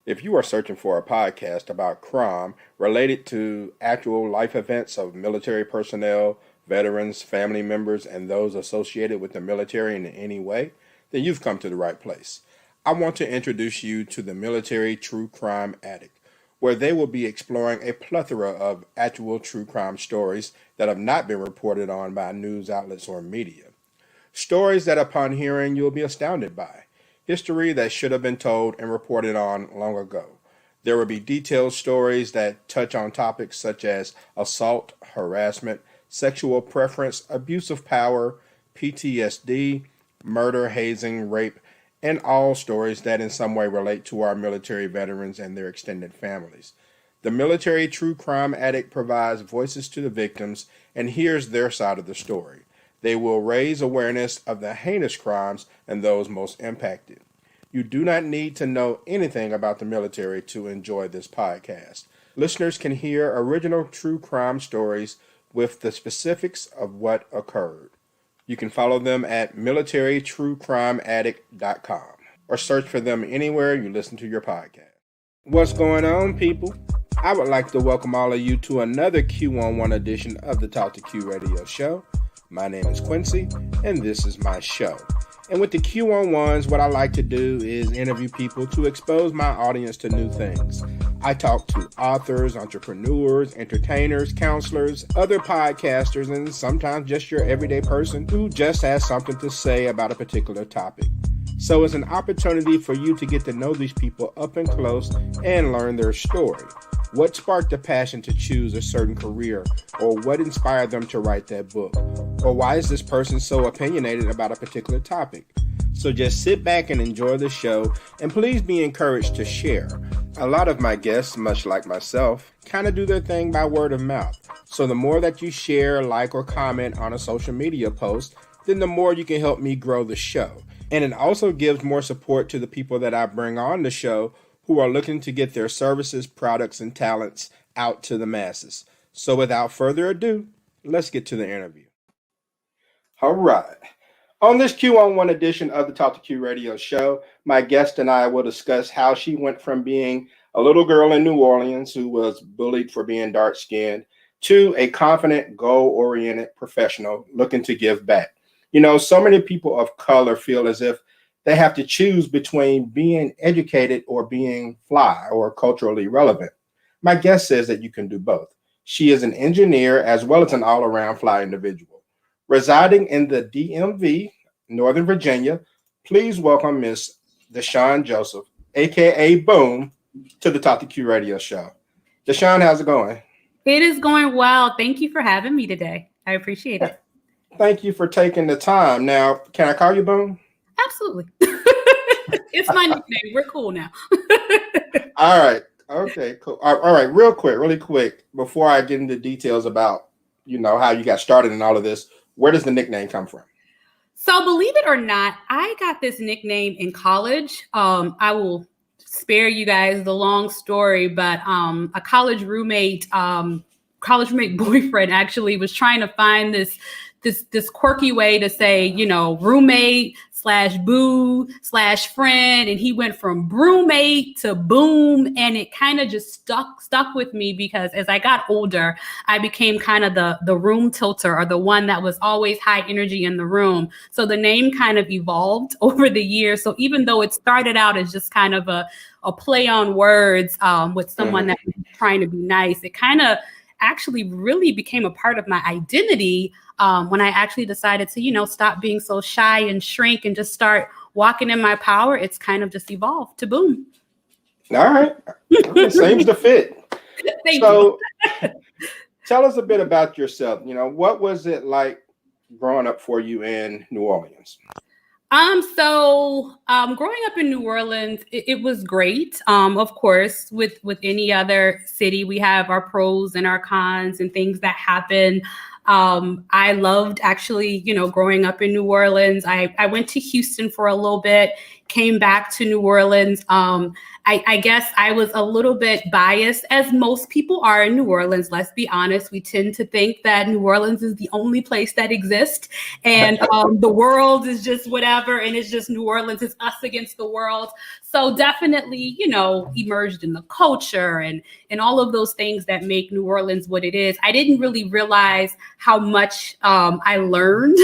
If you are searching for a podcast about crime related to actual life events of military personnel, veterans, family members, and those associated with the military in any way, then you've come to the right place. I want to introduce you to the Military True Crime Addict, where they will be exploring a plethora of actual true crime stories that have not been reported on by news outlets or media. Stories that upon hearing you'll be astounded by. History that should have been told and reported on long ago. There will be detailed stories that touch on topics such as assault, harassment, sexual preference, abuse of power, PTSD, murder, hazing, rape, and all stories that in some way relate to our military veterans and their extended families. The Military True Crime Addict provides voices to the victims and hears their side of the story. They will raise awareness of the heinous crimes and those most impacted. You do not need to know anything about the military to enjoy this podcast. Listeners can hear original true crime stories with the specifics of what occurred. You can follow them at militarytruecrimeaddict.com or search for them anywhere you listen to your podcast. What's going on, people? I would like to welcome all of you to another Q11 edition of the Talk to Q radio show. My name is Quincy, and this is my show. And with the Q11s, what I like to do is interview people to expose my audience to new things. I talk to authors, entrepreneurs, entertainers, counselors, other podcasters, and sometimes just your everyday person who just has something to say about a particular topic. So it's an opportunity for you to get to know these people up and close and learn their story. What sparked the passion to choose a certain career, or what inspired them to write that book? Or why is this person so opinionated about a particular topic? So just sit back and enjoy the show, and please be encouraged to share. A lot of my guests, much like myself, kind of do their thing by word of mouth. So the more that you share, like, or comment on a social media post, then the more you can help me grow the show. And it also gives more support to the people that I bring on the show who are looking to get their services, products, and talents out to the masses. So without further ado, let's get to the interview. All right. On this Q11 edition of the Talk to Q radio show, my guest and I will discuss how she went from being a little girl in New Orleans who was bullied for being dark-skinned to a confident, goal-oriented professional looking to give back. You know, so many people of color feel as if they have to choose between being educated or being fly or culturally relevant. My guest says that you can do both. She is an engineer as well as an all-around fly individual. Residing in the DMV, Northern Virginia, please welcome Miss Deshawn Joseph, aka Boom, to the Talk to Q radio show. Deshawn, how's it going? It is going well. Thank you for having me today. I appreciate it. Thank you for taking the time. Now, can I call you Boom? Absolutely. It's my nickname. We're cool now. All right. Okay, cool. All right. Really quick, before I get into details about, how you got started and all of this, where does the nickname come from? So believe it or not, I got this nickname in college. I will spare you guys the long story, but a college roommate boyfriend actually was trying to find this quirky way to say, roommate /boo/friend. And he went from brewmate to boom. And it kind of just stuck with me because as I got older, I became kind of the room tilter, or the one that was always high energy in the room. So the name kind of evolved over the years. So even though it started out as just kind of a play on words with someone that was trying to be nice, it kind of actually really became a part of my identity when I actually decided to, stop being so shy and shrink and just start walking in my power. It's kind of just evolved to Boom. All right. It seems to fit. Thank you. Tell us a bit about yourself. What was it like growing up for you in New Orleans? Growing up in New Orleans, it was great. Of course, with any other city, we have our pros and our cons and things that happen. I loved actually, growing up in New Orleans. I went to Houston for a little bit, came back to New Orleans. I guess I was a little bit biased, as most people are in New Orleans. Let's be honest. We tend to think that New Orleans is the only place that exists, and the world is just whatever, and it's just New Orleans. It's us against the world. So definitely, emerged in the culture and all of those things that make New Orleans what it is. I didn't really realize how much I learned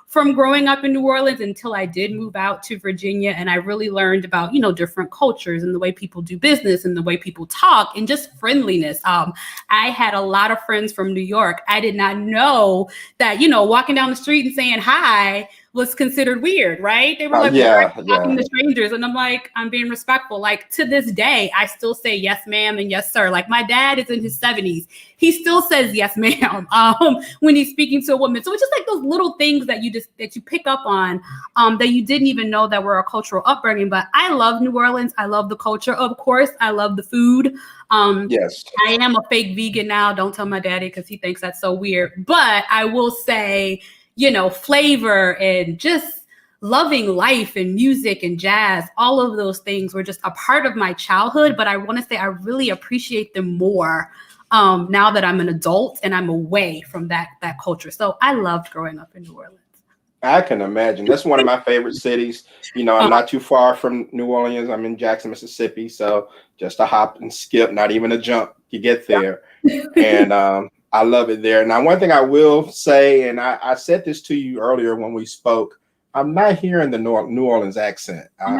from growing up in New Orleans until I did move out to Virginia. And I really learned about, different cultures and the way people do business and the way people talk and just friendliness. I had a lot of friends from New York. I did not know that, walking down the street and saying hi was considered weird, right? They were like, talking to strangers. And I'm like, I'm being respectful. Like, to this day, I still say yes, ma'am, and yes, sir. Like, my dad is in his 70s. He still says yes, ma'am, when he's speaking to a woman. So it's just like those little things that you pick up on that you didn't even know that were a cultural upbringing. But I love New Orleans. I love the culture. Of course, I love the food. Yes. I am a fake vegan now. Don't tell my daddy because he thinks that's so weird. But I will say, flavor and just loving life and music and jazz, all of those things were just a part of my childhood. But I want to say I really appreciate them more now that I'm an adult and I'm away from that culture. So I loved growing up in New Orleans. I can imagine. That's one of my favorite cities. I'm not too far from New Orleans. I'm in Jackson, Mississippi. So just a hop and skip, not even a jump, you get there. And I love it there. Now, one thing I will say, and I said this to you earlier when we spoke, I'm not hearing the New Orleans accent. I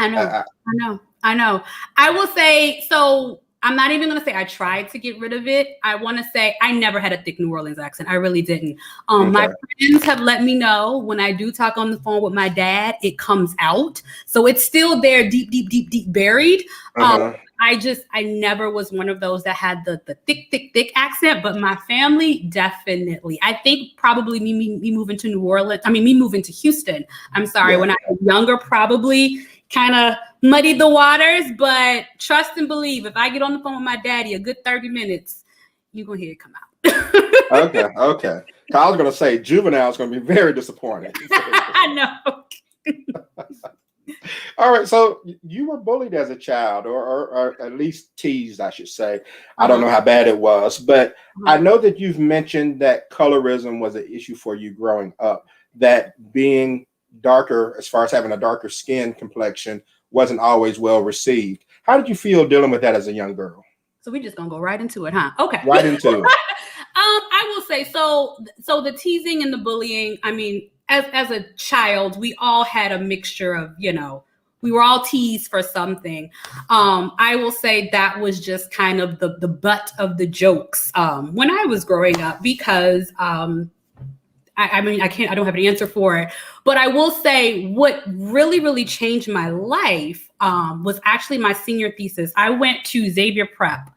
know. I will say, so I'm not even going to say I tried to get rid of it. I want to say I never had a thick New Orleans accent. I really didn't. Okay. My friends have let me know when I do talk on the phone with my dad, it comes out. So it's still there, deep buried. I never was one of those that had the thick accent, but my family definitely. I think probably me moving to me moving to Houston. I'm sorry, when I was younger, probably kind of muddied the waters, but trust and believe, if I get on the phone with my daddy a good 30 minutes, you're going to hear it come out. Okay. I was going to say Juvenile is going to be very disappointed. I know. All right. So you were bullied as a child or at least teased, I should say. I don't know how bad it was, but I know that you've mentioned that colorism was an issue for you growing up, that being darker, as far as having a darker skin complexion, wasn't always well received. How did you feel dealing with that as a young girl? So we're just gonna go right into it, huh? Okay. Right into it. I will say, so the teasing and the bullying, I mean, as a child, we all had a mixture of, we were all teased for something. I will say that was just kind of the butt of the jokes when I was growing up, because I don't have an answer for it, but I will say what really, really changed my life was actually my senior thesis. I went to Xavier Prep.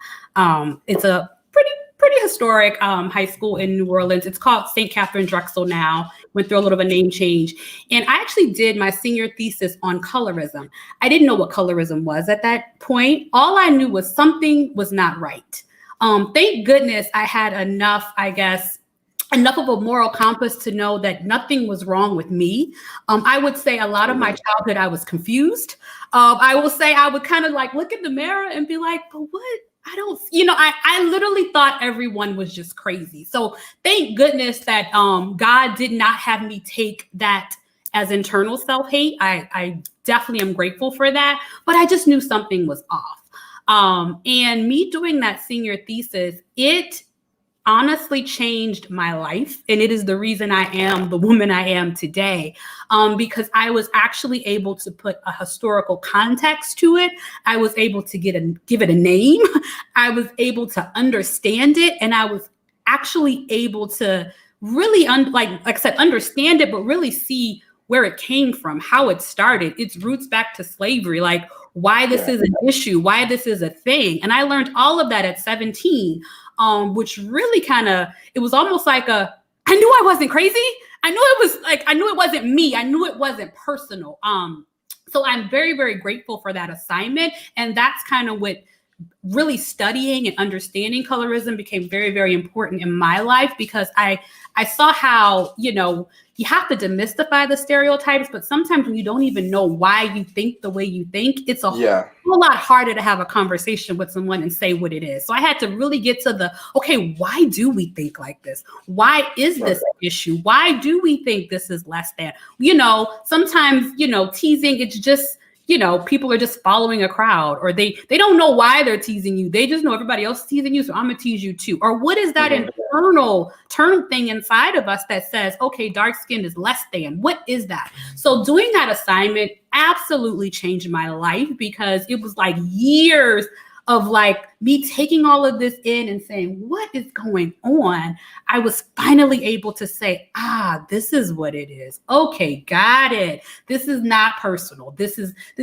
It's a pretty historic high school in New Orleans. It's called St. Catherine Drexel now. Went through a little of a name change. And I actually did my senior thesis on colorism. I didn't know what colorism was at that point. All I knew was something was not right. Thank goodness I had enough of a moral compass to know that nothing was wrong with me. I would say a lot of my childhood, I was confused. I will say I would kind of like look in the mirror and be like, but what? I literally thought everyone was just crazy. So thank goodness that God did not have me take that as internal self-hate. I definitely am grateful for that, but I just knew something was off. And me doing that senior thesis, it honestly changed my life. And it is the reason I am the woman I am today, because I was actually able to put a historical context to it. I was able to give it a name. I was able to understand it. And I was actually able to really understand it, but really see where it came from, how it started, its roots back to slavery, like why this is an issue, why this is a thing. And I learned all of that at 17. Which really it was almost like I knew I wasn't crazy. I knew it wasn't me. I knew it wasn't personal. So I'm very, very grateful for that assignment. And that's kind of what really studying and understanding colorism became very, very important in my life, because I saw how, you have to demystify the stereotypes, but sometimes when you don't even know why you think the way you think, it's a whole lot harder to have a conversation with someone and say what it is. So I had to really get to okay, why do we think like this? Why is this an issue? Why do we think this is less than? Sometimes, teasing, it's just, people are just following a crowd, or they don't know why they're teasing you. They just know everybody else is teasing you, so I'm gonna tease you too. Or what is that internal thing inside of us that says, okay, dark skin is less than? What is that? So doing that assignment absolutely changed my life, because it was like years of like me taking all of this in and saying, what is going on? I was finally able to say, this is what it is. Okay, got it. This is not personal. This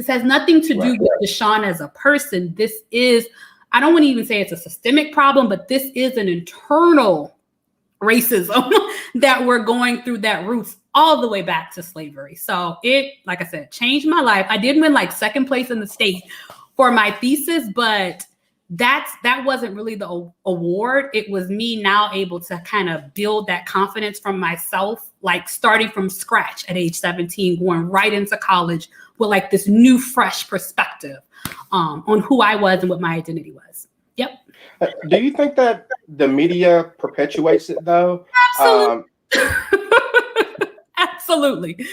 has nothing to do with Deshaun as a person. This is, I don't want to even say it's a systemic problem, but this is an internal racism that we're going through that roots all the way back to slavery. So it, like I said, changed my life. I did win like second place in the state for my thesis, but that wasn't really the award. It was me now able to kind of build that confidence from myself, like starting from scratch at age 17, going right into college with like this new, fresh perspective on who I was and what my identity was. Yep. Do you think that the media perpetuates it though? Absolutely. Absolutely.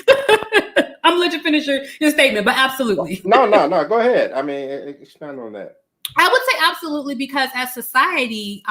I'm gonna let you finish your statement, but absolutely. No. Go ahead. I mean, expand on that. I would say absolutely, because as society,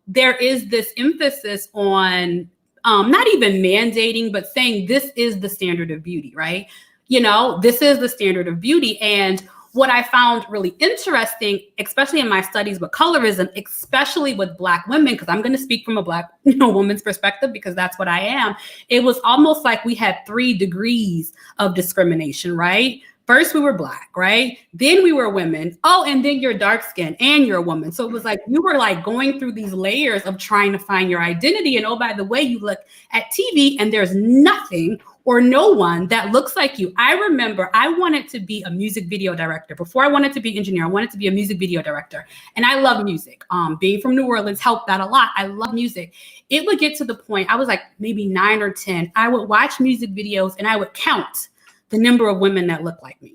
there is this emphasis on not even mandating, but saying this is the standard of beauty, right? This is the standard of beauty. And what I found really interesting, especially in my studies with colorism, especially with Black women, because I'm going to speak from a Black woman's perspective, because that's what I am. It was almost like we had 3 degrees of discrimination, right? First, we were Black, right? Then we were women. Oh, and then you're dark skinned and you're a woman. So it was like you were like going through these layers of trying to find your identity. And oh, by the way, you look at TV and there's nothing or no one that looks like you. I remember I wanted to be a music video director. Before I wanted to be an engineer, I wanted to be a music video director. And I love music. Being from New Orleans helped that a lot. I love music. It would get to the point, I was like maybe 9 or 10. I would watch music videos and I would count the number of women that look like me.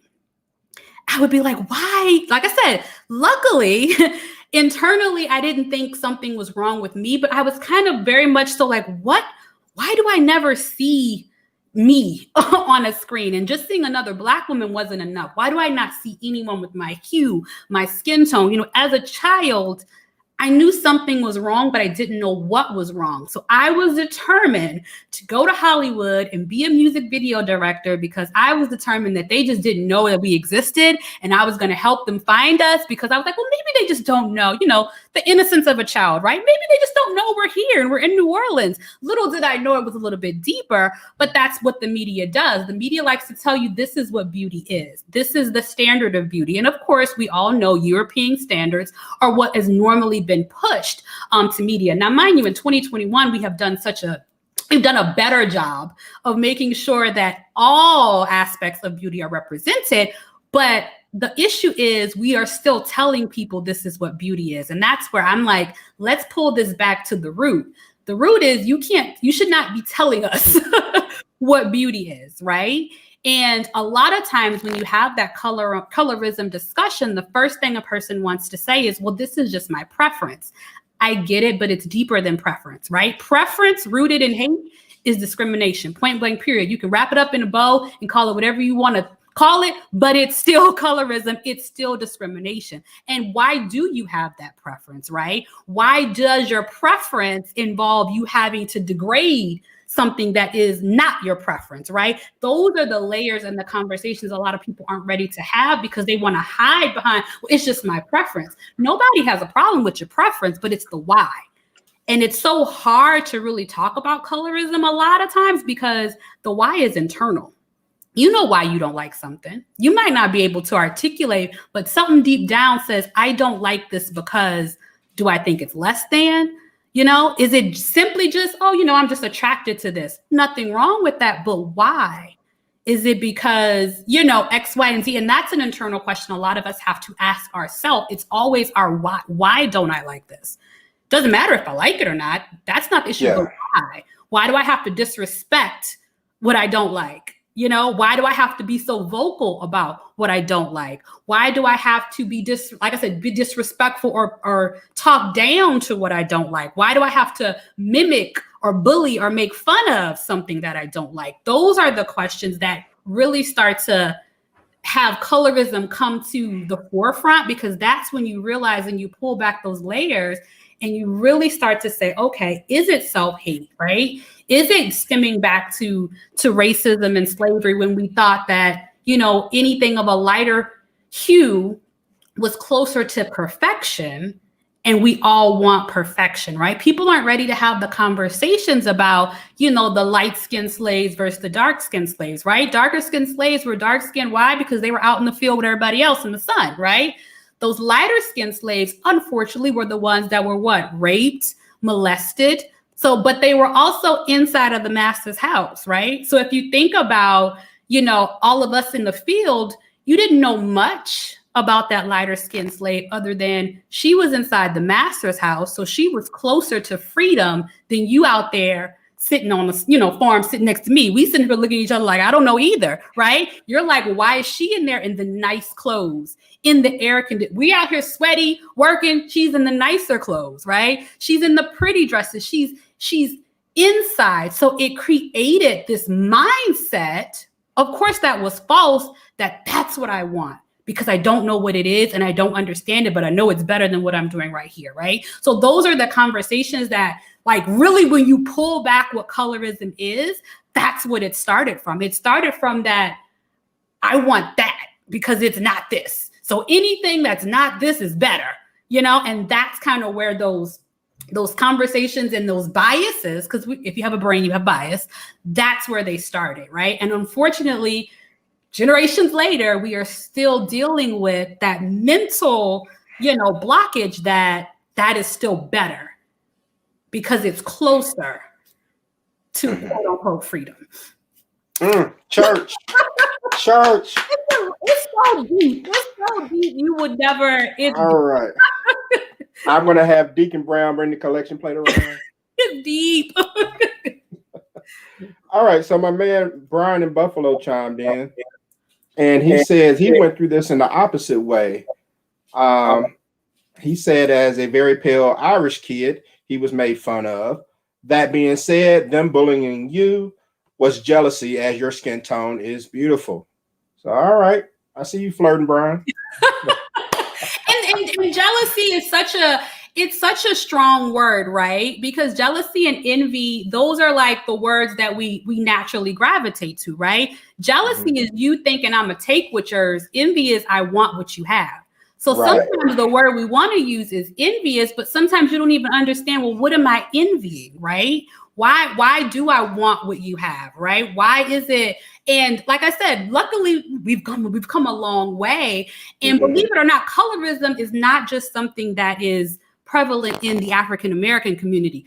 I would be like, why? Like I said, luckily, internally, I didn't think something was wrong with me, but I was kind of very much so like, what? Why do I never see me on a screen? And just seeing another Black woman wasn't enough. Why do I not see anyone with my hue, my skin tone? As a child, I knew something was wrong, but I didn't know what was wrong. So I was determined to go to Hollywood and be a music video director, because I was determined that they just didn't know that we existed, and I was going to help them find us, because I was like, well, maybe they just don't know, the innocence of a child, right? Maybe they just don't know we're here and we're in New Orleans. Little did I know it was a little bit deeper, but that's what the media does. The media likes to tell you this is what beauty is. This is the standard of beauty. And of course, we all know European standards are what has normally been pushed to media. Now, mind you, in 2021, we've done a better job of making sure that all aspects of beauty are represented. But the issue is we are still telling people this is what beauty is. And that's where I'm like, let's pull this back to the root. The root is you should not be telling us what beauty is, right? And a lot of times when you have that colorism discussion, the first thing a person wants to say is, well, this is just my preference. I get it, but it's deeper than preference, right? Preference rooted in hate is discrimination, point blank, period. You can wrap it up in a bow and call it whatever you want to call it, but it's still colorism. It's still discrimination. And why do you have that preference, right? Why does your preference involve you having to degrade something that is not your preference, right? Those are the layers and the conversations a lot of people aren't ready to have, because they want to hide behind, well, it's just my preference. Nobody has a problem with your preference, but it's the why. And it's so hard to really talk about colorism a lot of times because the why is internal. You know why you don't like something. You might not be able to articulate, but something deep down says, I don't like this because do I think it's less than? Is it simply just, I'm just attracted to this? Nothing wrong with that, but why? Is it because, you know, X, Y, and Z? And that's an internal question a lot of us have to ask ourselves. It's always our why. Why don't I like this? Doesn't matter if I like it or not. That's not the issue. Yeah. But why? Why do I have to disrespect what I don't like? You know, why do I have to be so vocal about what I don't like? Why do I have to be like I said, be disrespectful or talk down to what I don't like? Why do I have to mimic or bully or make fun of something that I don't like? Those are the questions that really start to have colorism come to the forefront, because that's when you realize and you pull back those layers and you really start to say, okay, is it self-hate, right? Is it stemming back to racism and slavery, when we thought that, you know, anything of a lighter hue was closer to perfection, and we all want perfection, right? People aren't ready to have the conversations about, you know, the light-skinned slaves versus the dark-skinned slaves, right? Darker-skinned slaves were dark-skinned. Why? Because they were out in the field with everybody else in the sun, right? Those lighter-skinned slaves, unfortunately, were the ones that were what? Raped, molested. So, but they were also inside of the master's house, right? So if you think about, you know, all of us in the field, you didn't know much about that lighter skinned slave other than she was inside the master's house. So she was closer to freedom than you out there sitting on the, you know, farm, sitting next to me. We sitting here looking at each other like, I don't know either, right? You're like, why is she in there in the nice clothes, in the air conditioning? We out here sweaty, working. She's in the nicer clothes, right? She's in the pretty dresses. She's inside. So it created this mindset. Of course, that was false, that's what I want, because I don't know what it is and I don't understand it, but I know it's better than what I'm doing right here, right? So those are the conversations that, like, really, when you pull back what colorism is, that's what it started from. It started from that, I want that because it's not this. So anything that's not this is better, you know? And that's kind of where those conversations and those biases, because if you have a brain, you have bias, that's where they started, right? And unfortunately, generations later, we are still dealing with that mental, you know, blockage that is still better because it's closer to quote unquote freedom. Church. Church. It's so deep. It's so deep. You would never. All right. I'm going to have Deacon Brown bring the collection plate around. It's deep. All right. So my man Brian in Buffalo chimed in, and he says he went through this in the opposite way. He said, as a very pale Irish kid, he was made fun of. That being said, them bullying you was jealousy, as your skin tone is beautiful. So, all right. I see you flirting, Brian. And jealousy is such a strong word, right? Because jealousy and envy, those are like the words that we naturally gravitate to, right? Jealousy is you thinking I'm gonna take what yours. Envy is I want what you have. So sometimes the word we want to use is envious, but sometimes you don't even understand, well, what am I envying, right? Why do I want what you have, right? Why is it? And like I said, luckily we've come a long way. And believe it or not, colorism is not just something that is prevalent in the African American community.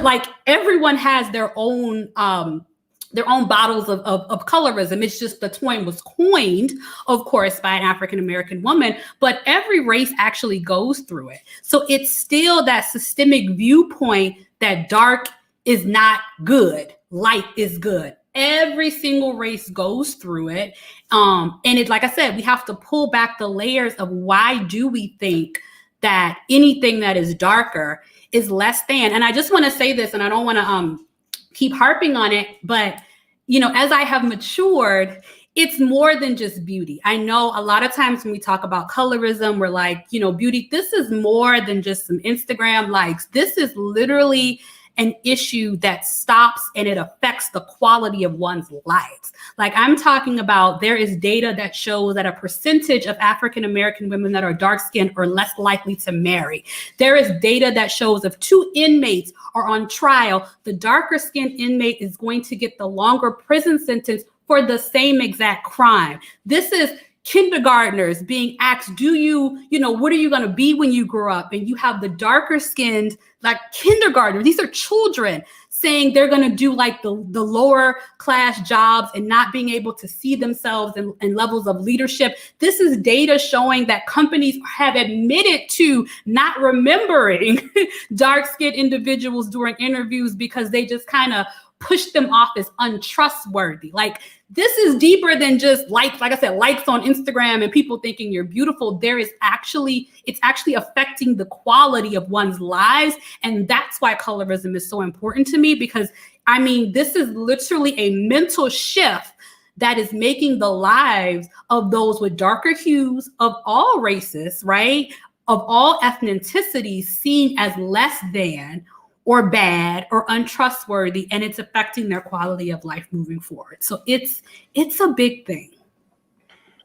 Like everyone has their own bottles of colorism. It's just the term was coined, of course, by an African American woman, but every race actually goes through it. So it's still that systemic viewpoint that dark is not good, light is good. Every single race goes through it. And it, like I said, we have to pull back the layers of why do we think that anything that is darker is less than. And I just want to say this, and I don't want to keep harping on it, but you know, as I have matured, it's more than just beauty. I know a lot of times when we talk about colorism, we're like, you know, beauty, this is more than just some Instagram likes. This is literally an issue that stops and it affects the quality of one's lives. Like I'm talking about, there is data that shows that a percentage of African American women that are dark-skinned are less likely to marry. There is data that shows if 2 inmates are on trial, the darker-skinned inmate is going to get the longer prison sentence for the same exact crime. This is kindergartners being asked, what are you going to be when you grow up? And you have the darker skinned like kindergartners. These are children saying they're going to do like the lower class jobs and not being able to see themselves in levels of leadership. This is data showing that companies have admitted to not remembering dark-skinned individuals during interviews because they just kind of push them off as untrustworthy. Like, this is deeper than just likes, like I said, likes on Instagram and people thinking you're beautiful. It's actually affecting the quality of one's lives. And that's why colorism is so important to me, because I mean, this is literally a mental shift that is making the lives of those with darker hues of all races, right, of all ethnicities, seen as less than or bad or untrustworthy, and it's affecting their quality of life moving forward. So it's a big thing.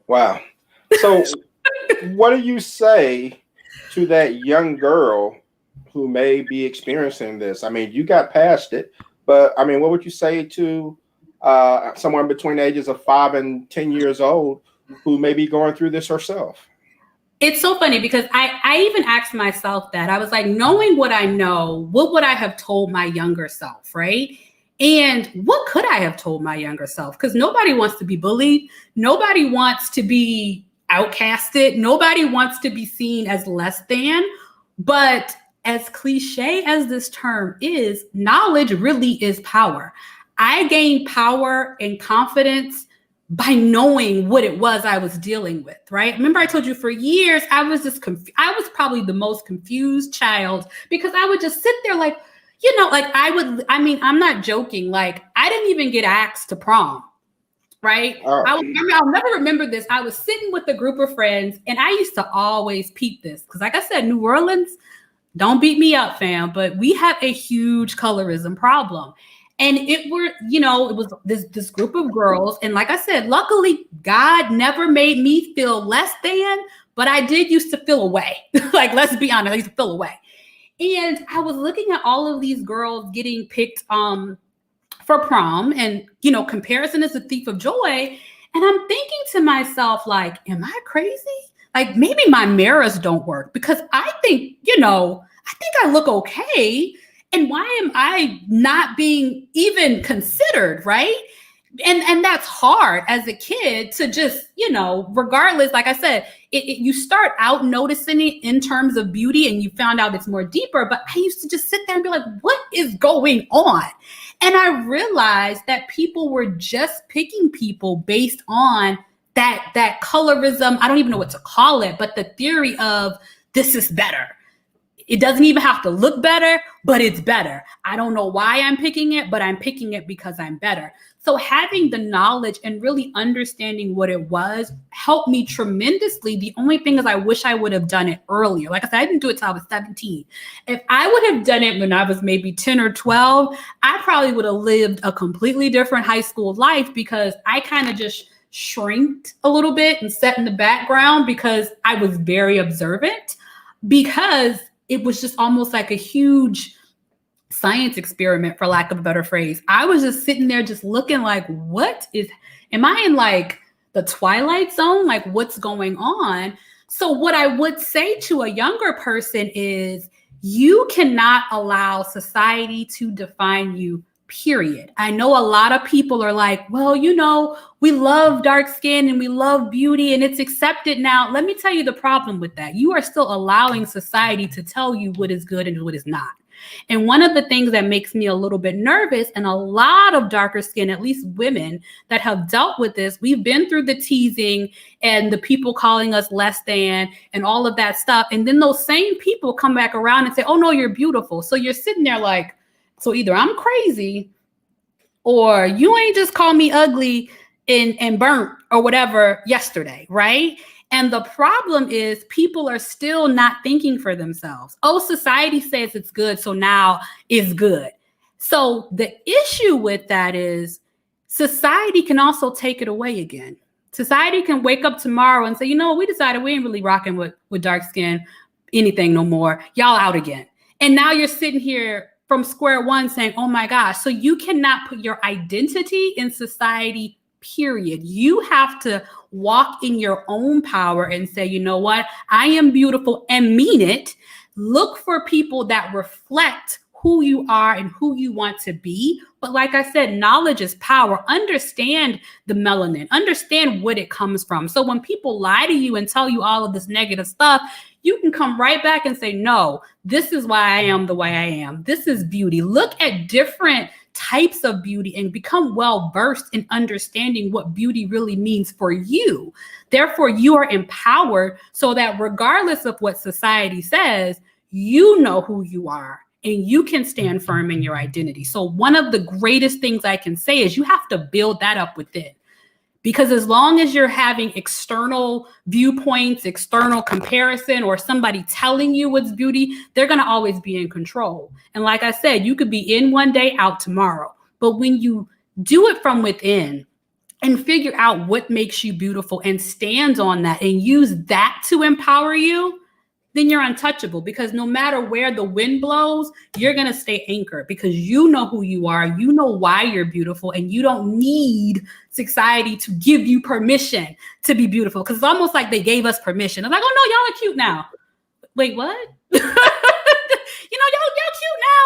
Wow. So what do you say to that young girl who may be experiencing this? I mean, you got past it, but I mean, what would you say to someone between the ages of 5 and 10 years old who may be going through this herself? It's so funny because I even asked myself that. I was like, knowing what I know, what would I have told my younger self, right? And what could I have told my younger self? Because nobody wants to be bullied. Nobody wants to be outcasted. Nobody wants to be seen as less than. But as cliche as this term is, knowledge really is power. I gained power and confidence by knowing what it was I was dealing with, right? Remember I told you for years, I was just I was probably the most confused child because I would just sit there like, like I'm not joking. Like, I didn't even get asked to prom, right? I'll never remember this. I was sitting with a group of friends and I used to always peep this because, like I said, New Orleans, don't beat me up, fam, but we have a huge colorism problem. And it was this group of girls. And like I said, luckily, God never made me feel less than, but I did used to feel away. Like, let's be honest, I used to feel away. And I was looking at all of these girls getting picked for prom, and, comparison is a thief of joy. And I'm thinking to myself, like, am I crazy? Like, maybe my mirrors don't work because I think I look okay. And why am I not being even considered, right? And that's hard as a kid to just, regardless, like I said, you start out noticing it in terms of beauty and you found out it's more deeper. But I used to just sit there and be like, what is going on? And I realized that people were just picking people based on that colorism. I don't even know what to call it, but the theory of this is better. It doesn't even have to look better, but it's better. I don't know why I'm picking it, but I'm picking it because I'm better. So having the knowledge and really understanding what it was helped me tremendously. The only thing is I wish I would have done it earlier. Like I said, I didn't do it till I was 17. If I would have done it when I was maybe 10 or 12, I probably would have lived a completely different high school life because I kind of just shrinked a little bit and sat in the background because I was very observant, because it was just almost like a huge science experiment, for lack of a better phrase. I was just sitting there just looking like, am I in like the Twilight Zone? Like, what's going on? So what I would say to a younger person is you cannot allow society to define you, period. I know a lot of people are like, well, we love dark skin and we love beauty and it's accepted now. Let me tell you the problem with that. You are still allowing society to tell you what is good and what is not. And one of the things that makes me a little bit nervous, and a lot of darker skin, at least women that have dealt with this, we've been through the teasing and the people calling us less than and all of that stuff. And then those same people come back around and say, oh no, you're beautiful. So you're sitting there like, so either I'm crazy or you ain't just called me ugly and burnt or whatever yesterday, right? And the problem is people are still not thinking for themselves. Oh, society says it's good, so now it's good. So the issue with that is society can also take it away again. Society can wake up tomorrow and say, we decided we ain't really rocking with dark skin anything no more. Y'all out again. And now you're sitting here from square one saying, oh my gosh. So you cannot put your identity in society, period. You have to walk in your own power and say, you know what? I am beautiful and mean it. look for people that reflect who you are and who you want to be. But like I said, knowledge is power. Understand the melanin, understand what it comes from. So when people lie to you and tell you all of this negative stuff, you can come right back and say, no, this is why I am the way I am. This is beauty. Look at different types of beauty and become well versed in understanding what beauty really means for you. Therefore, you are empowered so that regardless of what society says, you know who you are and you can stand firm in your identity. So one of the greatest things I can say is you have to build that up within. Because as long as you're having external viewpoints, external comparison, or somebody telling you what's beauty, they're going to always be in control. And like I said, you could be in one day, out tomorrow. But when you do it from within and figure out what makes you beautiful and stand on that and use that to empower you, then you're untouchable, because no matter where the wind blows, you're going to stay anchored because you know who you are. You know why you're beautiful, and you don't need society to give you permission to be beautiful, because it's almost like they gave us permission. I'm like, oh no, y'all are cute now. Wait, what? Y'all cute now.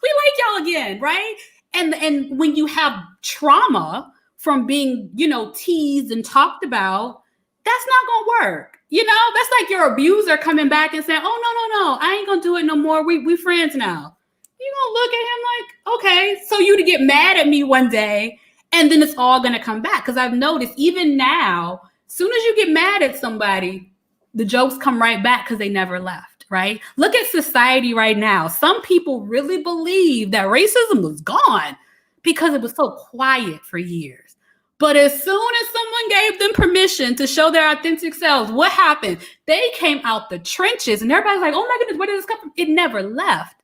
We like y'all again, right? And when you have trauma from being, teased and talked about, that's not going to work. That's like your abuser coming back and saying, oh, no, I ain't going to do it no more. We friends now. You're going to look at him like, okay, so you to get mad at me one day, and then it's all going to come back. Because I've noticed even now, as soon as you get mad at somebody, the jokes come right back because they never left, right? Look at society right now. Some people really believe that racism was gone because it was so quiet for years. But as soon as someone gave them permission to show their authentic selves, what happened? They came out the trenches and everybody's like, oh my goodness, where did this come from? It never left.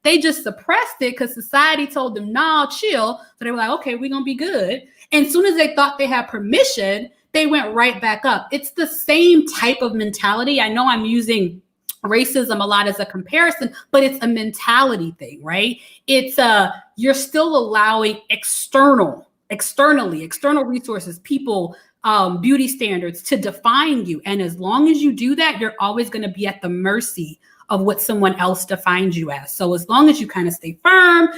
They just suppressed it because society told them, nah, chill. So they were like, okay, we're going to be good. And as soon as they thought they had permission, they went right back up. It's the same type of mentality. I know I'm using racism a lot as a comparison, but it's a mentality thing, right? It's you're still allowing external resources, people, beauty standards to define you. And as long as you do that, you're always going to be at the mercy of what someone else defines you as. So as long as you kind of stay firm,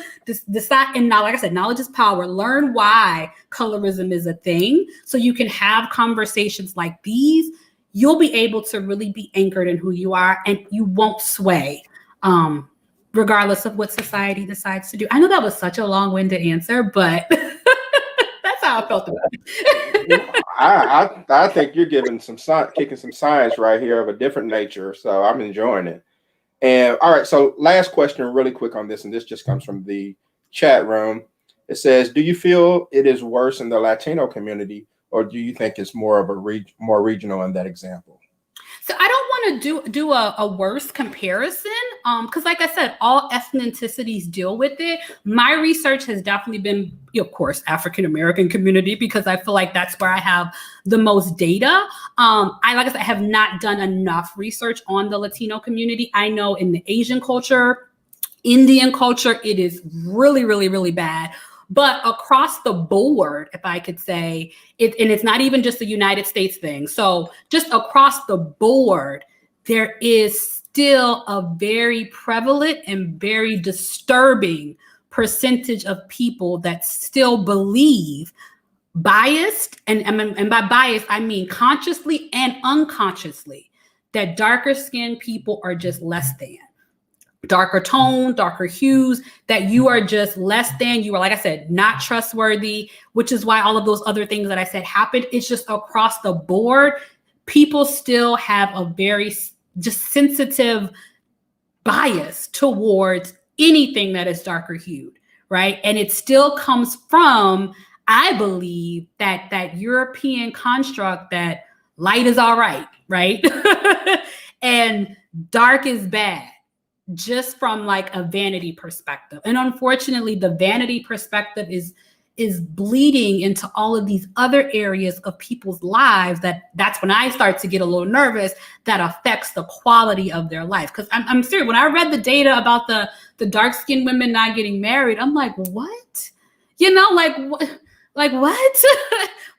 decide, and now, like I said, knowledge is power. Learn why colorism is a thing so you can have conversations like these. You'll be able to really be anchored in who you are, and you won't sway regardless of what society decides to do. I know that was such a long-winded answer, but that's how I felt about it. I think you're giving kicking some science right here of a different nature. So I'm enjoying it. And all right, so last question really quick on this, and this just comes from the chat room. It says, do you feel it is worse in the Latino community, or do you think it's more of a more regional in that example? So I don't want to do a worse comparison because, like I said, all ethnicities deal with it. My research has definitely been, of course, African-American community, because I feel like that's where I have the most data. Like I said, I have not done enough research on the Latino community. I know in the Asian culture, Indian culture, it is really, really, really bad. But across the board, if I could say, and it's not even just a United States thing. So just across the board, there is still a very prevalent and very disturbing percentage of people that still believe biased, and by bias, I mean consciously and unconsciously, that darker skinned people are just less than. Darker tone, darker hues, that you are just less than, you are, like I said, not trustworthy, which is why all of those other things that I said happened. It's just across the board, people still have a very just sensitive bias towards anything that is darker hued, right? And it still comes from, I believe, that European construct that light is all right, right? And dark is bad, just from like a vanity perspective. And unfortunately, the vanity perspective is bleeding into all of these other areas of people's lives. That's when I start to get a little nervous, that affects the quality of their life. Because I'm serious, when I read the data about the dark-skinned women not getting married, I'm like, what? Like what?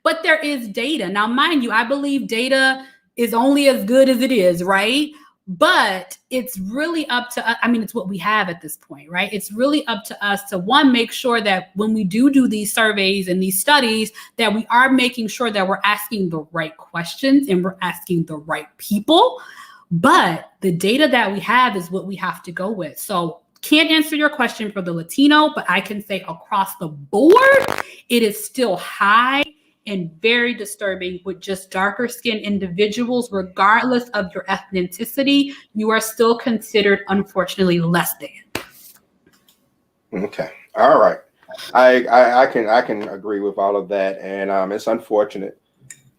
But there is data. Now, mind you, I believe data is only as good as it is, right? But it's really up to us. I mean, it's what we have at this point, right? It's really up to us to, one, make sure that when we do these surveys and these studies, that we are making sure that we're asking the right questions and we're asking the right people. But the data that we have is what we have to go with. So can't answer your question for the Latino, but I can say across the board, it is still high and very disturbing with just darker skinned individuals. Regardless of your ethnicity, you are still considered, unfortunately, less than. Okay. All right. I can agree with all of that. And it's unfortunate.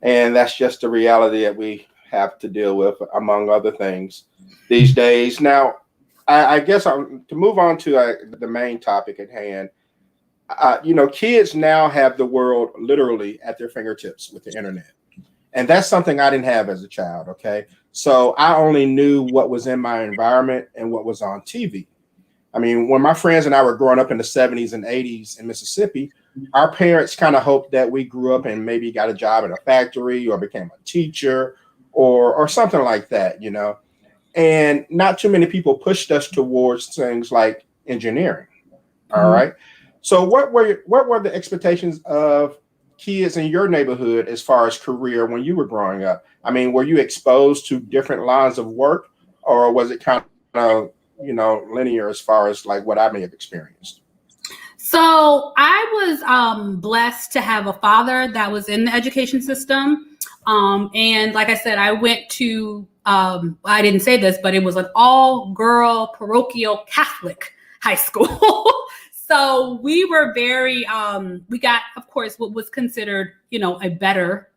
And that's just the reality that we have to deal with, among other things, these days. Now, I guess to move on to the main topic at hand. Kids now have the world literally at their fingertips with the internet. And that's something I didn't have as a child. Okay. So I only knew what was in my environment and what was on TV. I mean, when my friends and I were growing up in the 70s and 80s in Mississippi, our parents kind of hoped that we grew up and maybe got a job in a factory or became a teacher or something like that, And not too many people pushed us towards things like engineering. All right. So what were the expectations of kids in your neighborhood as far as career when you were growing up? I mean, were you exposed to different lines of work, or was it kind of, linear as far as like what I may have experienced? So I was blessed to have a father that was in the education system. And like I said, I went to, I didn't say this, but it was an all-girl parochial Catholic high school. So we were very, we got, of course, what was considered, a better,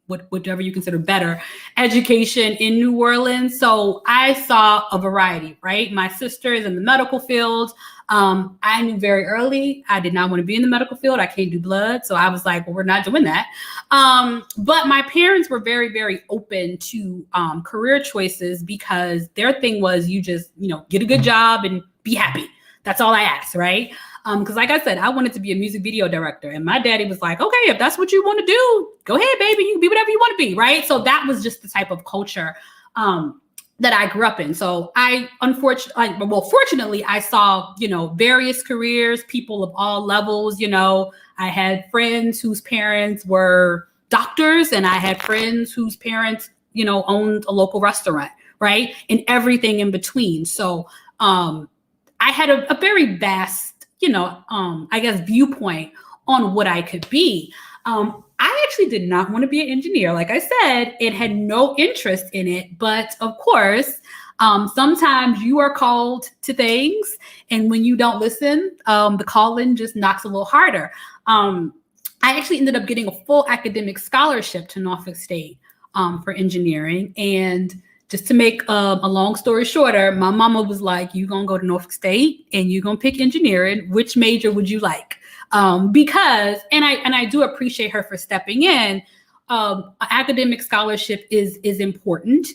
whatever you consider better education in New Orleans. So I saw a variety, right? My sister is in the medical field. I knew very early, I did not want to be in the medical field. I can't do blood. So I was like, well, we're not doing that. But my parents were very, very open to career choices because their thing was you just, get a good job and be happy. That's all I asked, right? Because like I said, I wanted to be a music video director. And my daddy was like, okay, if that's what you want to do, go ahead, baby. You can be whatever you want to be, right? So that was just the type of culture that I grew up in. So fortunately, I saw, various careers, people of all levels. I had friends whose parents were doctors, and I had friends whose parents, owned a local restaurant, right? And everything in between. So I had a very vast, viewpoint on what I could be. I actually did not want to be an engineer. Like I said, it had no interest in it. But of course, sometimes you are called to things. And when you don't listen, the calling just knocks a little harder. I actually ended up getting a full academic scholarship to Norfolk State for engineering. And just to make a long story shorter, my mama was like, you're going to go to Norfolk State and you're going to pick engineering. Which major would you like? Because I do appreciate her for stepping in. Academic scholarship is important.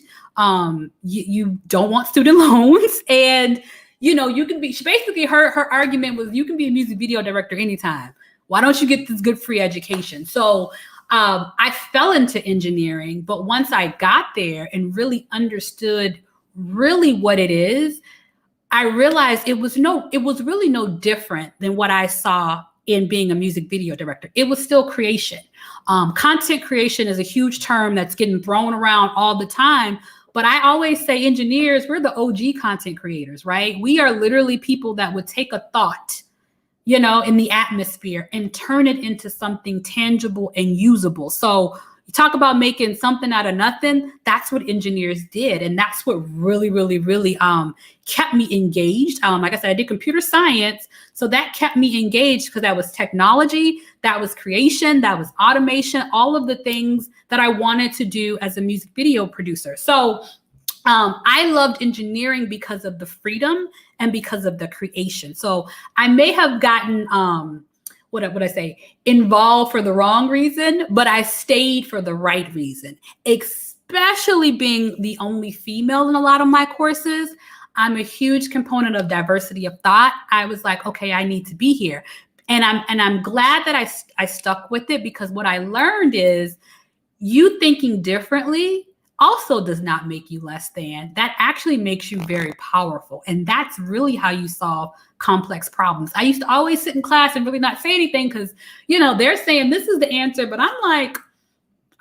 You don't want student loans, and you can be. Basically, her argument was, you can be a music video director anytime. Why don't you get this good free education? So I fell into engineering, but once I got there and really understood really what it is, I realized it was really no different than what I saw in being a music video director. It was still creation. Content creation is a huge term that's getting thrown around all the time. But I always say engineers, we're the OG content creators, right? We are literally people that would take a thought, in the atmosphere and turn it into something tangible and usable. So you talk about making something out of nothing. That's what engineers did. And that's what really, really, really kept me engaged. Like I said, I did computer science. So that kept me engaged because that was technology, that was creation, that was automation, all of the things that I wanted to do as a music video producer. So I loved engineering because of the freedom and because of the creation. So I may have gotten, involved for the wrong reason, but I stayed for the right reason, especially being the only female in a lot of my courses. I'm a huge component of diversity of thought. I was like, okay, I need to be here. And I'm glad that I stuck with it, because what I learned is you thinking differently also does not make you less than. That actually makes you very powerful. And that's really how you solve complex problems. I used to always sit in class and really not say anything because, they're saying this is the answer, but I'm like,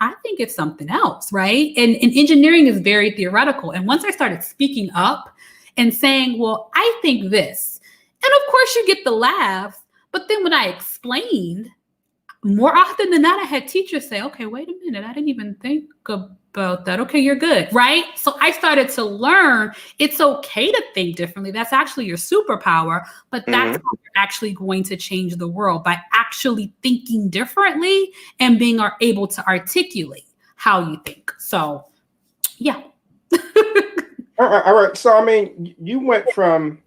I think it's something else, right? And engineering is very theoretical. And once I started speaking up and saying, well, I think this, and of course you get the laughs, but then when I explained, more often than not, I had teachers say, okay, wait a minute, I didn't even think about that. Okay, you're good, right? So I started to learn it's okay to think differently. That's actually your superpower, but that's how you're actually going to change the world, by actually thinking differently and being able to articulate how you think. So, yeah. All right. So, I mean, you went from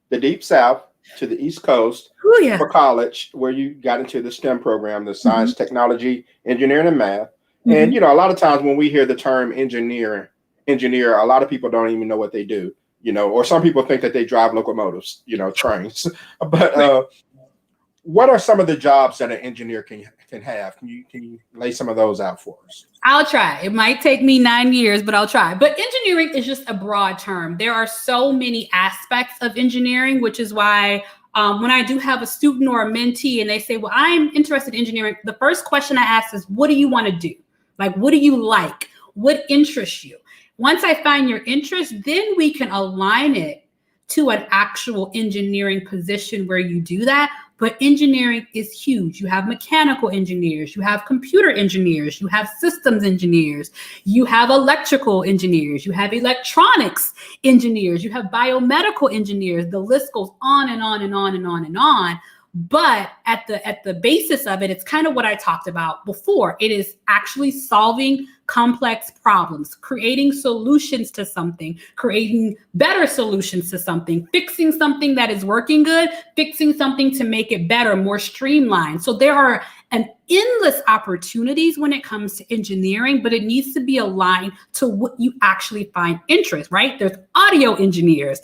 the Deep South to the East Coast for college, where you got into the STEM program, the science, technology, engineering, and math. And, a lot of times when we hear the term engineer, a lot of people don't even know what they do, or some people think that they drive locomotives, trains. But what are some of the jobs that an engineer can have? Can you lay some of those out for us? I'll try. It might take me 9 years, but I'll try. But engineering is just a broad term. There are so many aspects of engineering, which is why when I do have a student or a mentee and they say, well, I'm interested in engineering, the first question I ask is, what do you want to do? Like, what do you like? What interests you? Once I find your interest, then we can align it to an actual engineering position where you do that. But engineering is huge. You have mechanical engineers, you have computer engineers, you have systems engineers, you have electrical engineers, you have electronics engineers, you have biomedical engineers. The list goes on and on and on and on and on. But at the basis of it, it's kind of what I talked about before. It is actually solving complex problems, creating solutions to something, creating better solutions to something, fixing something that is working good, fixing something to make it better, more streamlined. So there are an endless opportunities when it comes to engineering, but it needs to be aligned to what you actually find interest, right? There's audio engineers,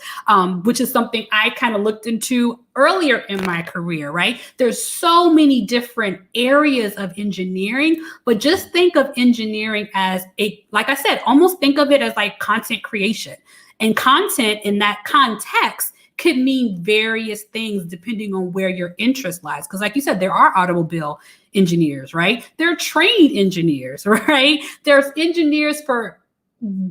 which is something I kind of looked into earlier in my career, right? There's so many different areas of engineering, but just think of engineering as like I said, almost think of it as like content creation. And content in that context could mean various things depending on where your interest lies. Because like you said, there are automobile engineers, right? There are train engineers, right? There's engineers for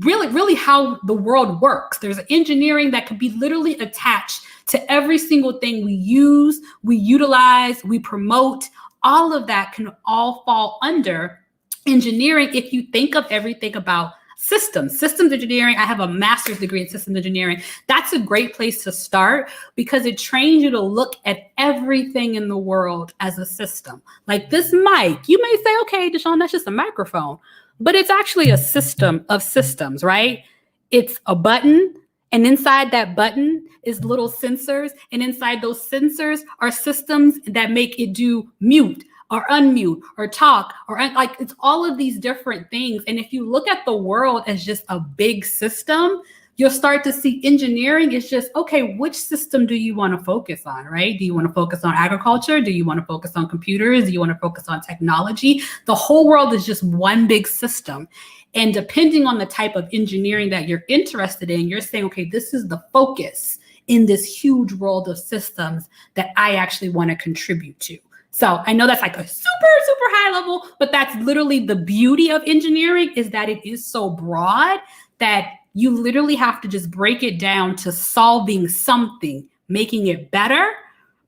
really how the world works. There's engineering that could be literally attached to every single thing we use, we utilize, we promote. All of that can all fall under engineering if you think of everything about systems engineering. I have a master's degree in systems engineering. That's a great place to start because it trains you to look at everything in the world as a system. Like this mic, you may say, okay, Deshaun, that's just a microphone, but it's actually a system of systems, right? It's a button, and inside that button is little sensors, and inside those sensors are systems that make it do mute or unmute or talk or like it's all of these different things. And if you look at the world as just a big system, you'll start to see engineering is just, okay, which system do you want to focus on, right? Do you want to focus on agriculture? Do you want to focus on computers? Do you want to focus on technology? The whole world is just one big system. And depending on the type of engineering that you're interested in, you're saying, okay, this is the focus in this huge world of systems that I actually want to contribute to. So I know that's like a super, super high level, but that's literally the beauty of engineering is that it is so broad that you literally have to just break it down to solving something, making it better,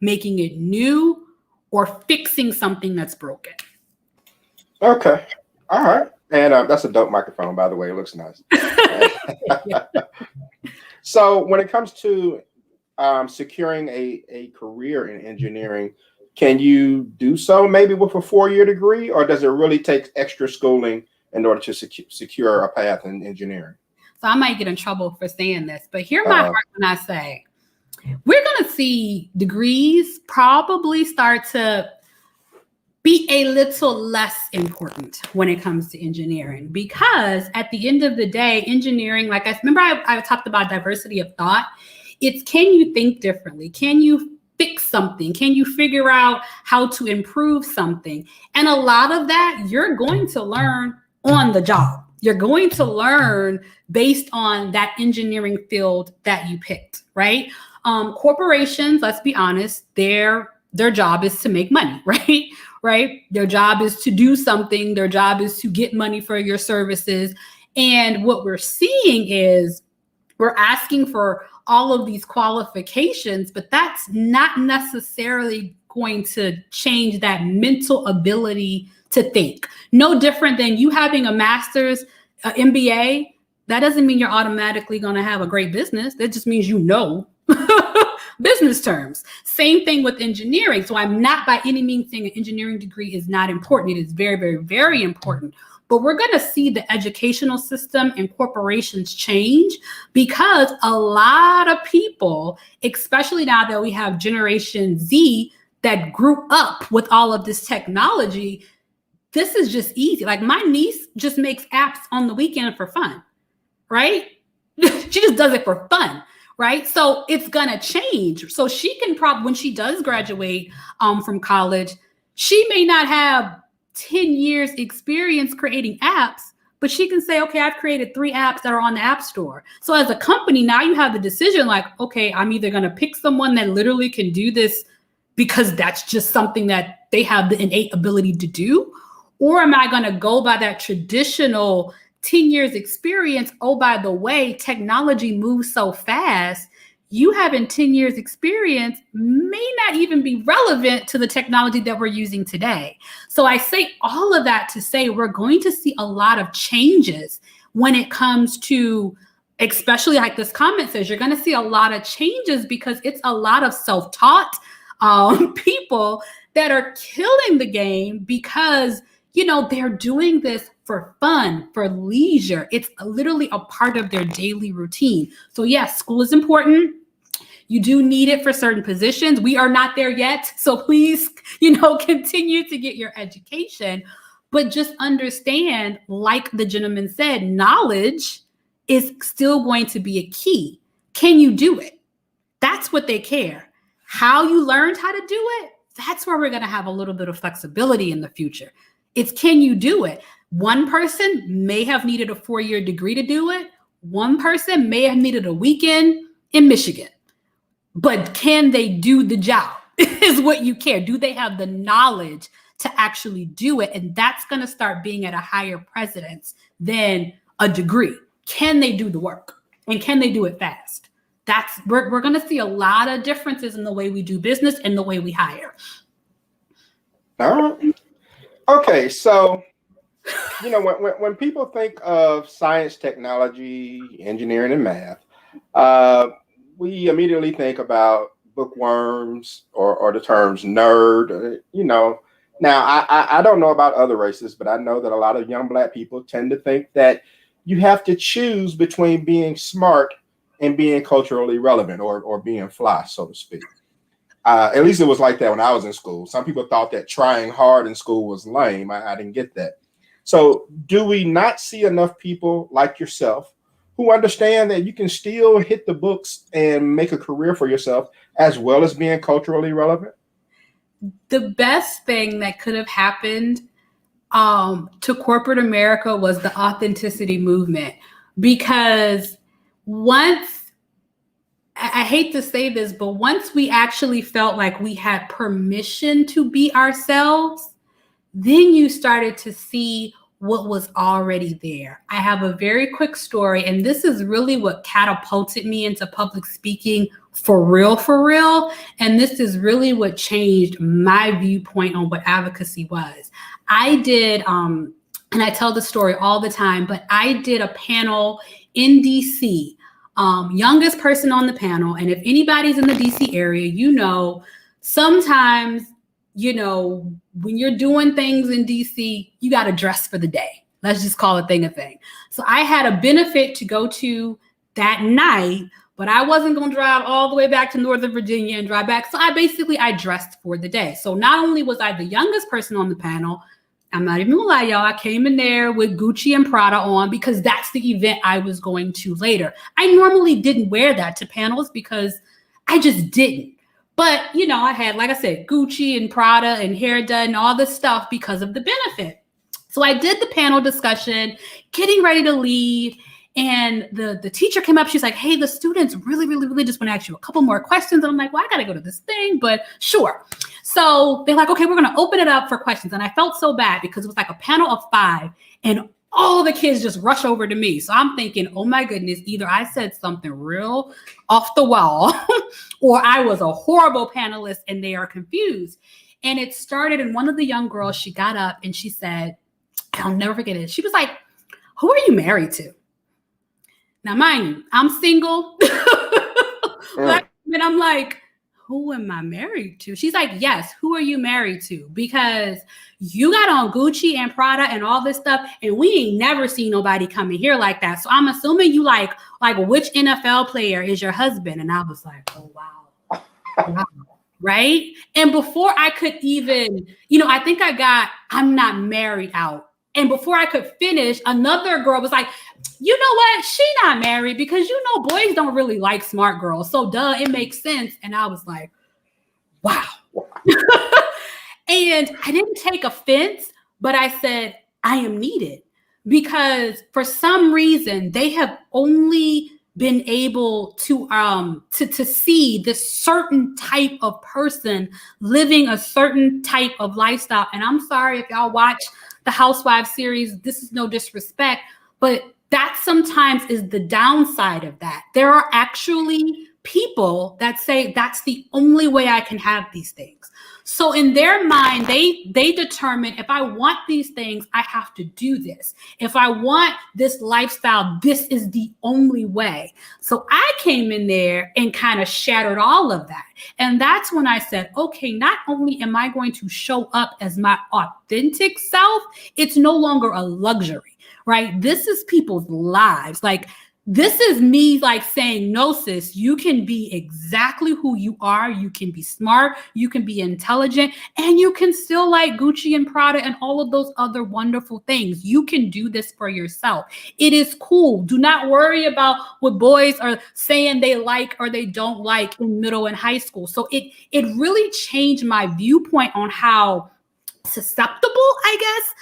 making it new, or fixing something that's broken. Okay. All right. And that's a dope microphone, by the way. It looks nice. So when it comes to securing a career in engineering, can you do so maybe with a 4-year degree, or does it really take extra schooling in order to secure a path in engineering? So I might get in trouble for saying this, but hear my heart when I say we're going to see degrees probably start to be a little less important when it comes to engineering, because at the end of the day, engineering, like I talked about diversity of thought. It's, can you think differently? Can you fix something? Can you figure out how to improve something? And a lot of that you're going to learn on the job. You're going to learn based on that engineering field that you picked, right? Corporations, let's be honest, their job is to make money, right? Right? Their job is to do something. Their job is to get money for your services. And what we're seeing is we're asking for all of these qualifications, but that's not necessarily going to change that mental ability to think. No different than you having a master's, MBA. That doesn't mean you're automatically going to have a great business. That just means you know business terms. Same thing with engineering. So I'm not by any means saying an engineering degree is not important. It is very, very, very important. But we're going to see the educational system and corporations change because a lot of people, especially now that we have Generation Z that grew up with all of this technology, this is just easy. Like my niece just makes apps on the weekend for fun, right? She just does it for fun, right? So it's going to change. So she can probably, when she does graduate from college, she may not have 10 years experience creating apps, but she can say, okay, I've created 3 apps that are on the App Store. So as a company, now you have the decision like, okay, I'm either going to pick someone that literally can do this because that's just something that they have the innate ability to do, or am I going to go by that traditional 10 years experience? Oh, by the way, technology moves so fast. You having 10 years experience may not even be relevant to the technology that we're using today. So I say all of that to say we're going to see a lot of changes when it comes to, especially like this comment says, you're going to see a lot of changes because it's a lot of self-taught people that are killing the game because, you know, they're doing this for fun, for leisure. It's literally a part of their daily routine. So yes, school is important. You do need it for certain positions. We are not there yet. So please, continue to get your education, but just understand, like the gentleman said, knowledge is still going to be a key. Can you do it? That's what they care. How you learned how to do it, that's where we're going to have a little bit of flexibility in the future. It's can you do it? One person may have needed a 4-year degree to do it. One person may have needed a weekend in Michigan. But can they do the job is what you care. Do they have the knowledge to actually do it? And that's going to start being at a higher precedence than a degree. Can they do the work? And can they do it fast? We're going to see a lot of differences in the way we do business and the way we hire. All right. Okay, so when people think of science, technology, engineering, and math, we immediately think about bookworms or the terms nerd. Now I don't know about other races, but I know that a lot of young Black people tend to think that you have to choose between being smart and being culturally relevant or being fly, so to speak. At least it was like that when I was in school. Some people thought that trying hard in school was lame. I didn't get that. So do we not see enough people like yourself who understand that you can still hit the books and make a career for yourself as well as being culturally relevant? The best thing that could have happened to corporate America was the authenticity movement, because I hate to say this, but once we actually felt like we had permission to be ourselves, then you started to see what was already there. I have a very quick story, and this is really what catapulted me into public speaking for real. And this is really what changed my viewpoint on what advocacy was. I did, and I tell the story all the time, but I did a panel in DC, youngest person on the panel. And if anybody's in the DC area, sometimes, when you're doing things in DC, you got to dress for the day. Let's just call a thing a thing. So I had a benefit to go to that night, but I wasn't going to drive all the way back to Northern Virginia and drive back. So I dressed for the day. So not only was I the youngest person on the panel, I'm not even gonna lie, y'all, I came in there with Gucci and Prada on because that's the event I was going to later. I normally didn't wear that to panels because I just didn't. But, I had, like I said, Gucci and Prada and hair done and all this stuff because of the benefit. So I did the panel discussion, getting ready to leave. And the teacher came up. She's like, hey, the students really, really, really just want to ask you a couple more questions. And I'm like, well, I got to go to this thing, but sure. So they're like, okay, we're going to open it up for questions. And I felt so bad because it was like a panel of 5 and all the kids just rush over to me. So I'm thinking, oh my goodness, either I said something real off the wall or I was a horrible panelist and they are confused. And it started, and one of the young girls, she got up and she said, I'll never forget it. She was like, who are you married to? Now, mind you, I'm single. And I'm like, who am I married to? She's like, yes, who are you married to? Because you got on Gucci and Prada and all this stuff, and we ain't never seen nobody come in here like that. So I'm assuming you like which NFL player is your husband? And I was like, oh, wow. Wow. Right? And before I could even, I think I got, I'm not married out. And before I could finish, another girl was like, you know what? She not married because, boys don't really like smart girls. So duh, it makes sense. And I was like, wow. And I didn't take offense, but I said, I am needed because for some reason they have only been able to see this certain type of person living a certain type of lifestyle. And I'm sorry if y'all watch the Housewives series, this is no disrespect, but that sometimes is the downside of that. There are actually people that say that's the only way I can have these things. So in their mind, they determine if I want these things, I have to do this. If I want this lifestyle, this is the only way. So I came in there and kind of shattered all of that. And that's when I said, okay, not only am I going to show up as my authentic self, it's no longer a luxury, right? This is people's lives. Like, this is me like saying, no, sis, you can be exactly who you are. You can be smart, you can be intelligent, and you can still like Gucci and Prada and all of those other wonderful things. You can do this for yourself. It is cool. Do not worry about what boys are saying they like or they don't like in middle and high school. So it really changed my viewpoint on how susceptible, I guess,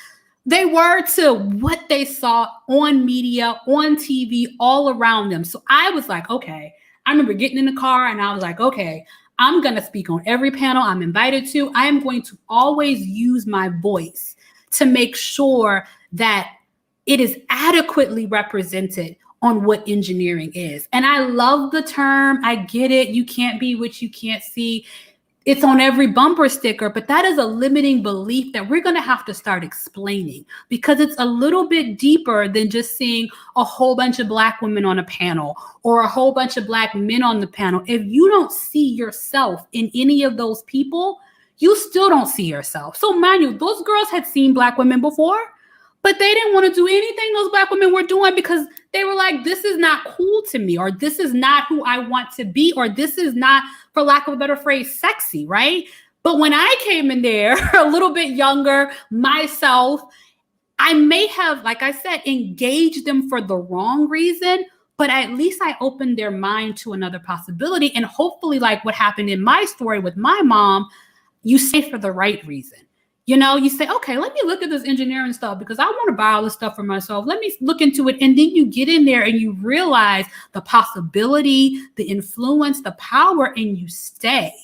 they were to what they saw on media, on TV, all around them. So I was like, okay, I remember getting in the car and I was like, okay, I'm going to speak on every panel I'm invited to. I am going to always use my voice to make sure that it is adequately represented on what engineering is. And I love the term. I get it. You can't be what you can't see. It's on every bumper sticker, but that is a limiting belief that we're going to have to start explaining because it's a little bit deeper than just seeing a whole bunch of Black women on a panel or a whole bunch of Black men on the panel. If you don't see yourself in any of those people, you still don't see yourself. So mind you, those girls had seen Black women before, but they didn't want to do anything those Black women were doing because they were like, this is not cool to me, or this is not who I want to be, or this is not, for lack of a better phrase, sexy, right? But when I came in there a little bit younger, myself, I may have, like I said, engaged them for the wrong reason, but at least I opened their mind to another possibility. And hopefully, like what happened in my story with my mom, you say for the right reason. You say, okay, let me look at this engineering stuff because I want to buy all this stuff for myself. Let me look into it. And then you get in there and you realize the possibility, the influence, the power, and you stay.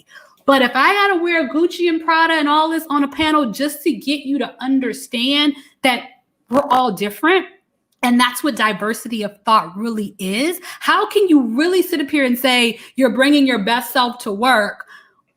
But if I got to wear Gucci and Prada and all this on a panel just to get you to understand that we're all different, and that's what diversity of thought really is, how can you really sit up here and say you're bringing your best self to work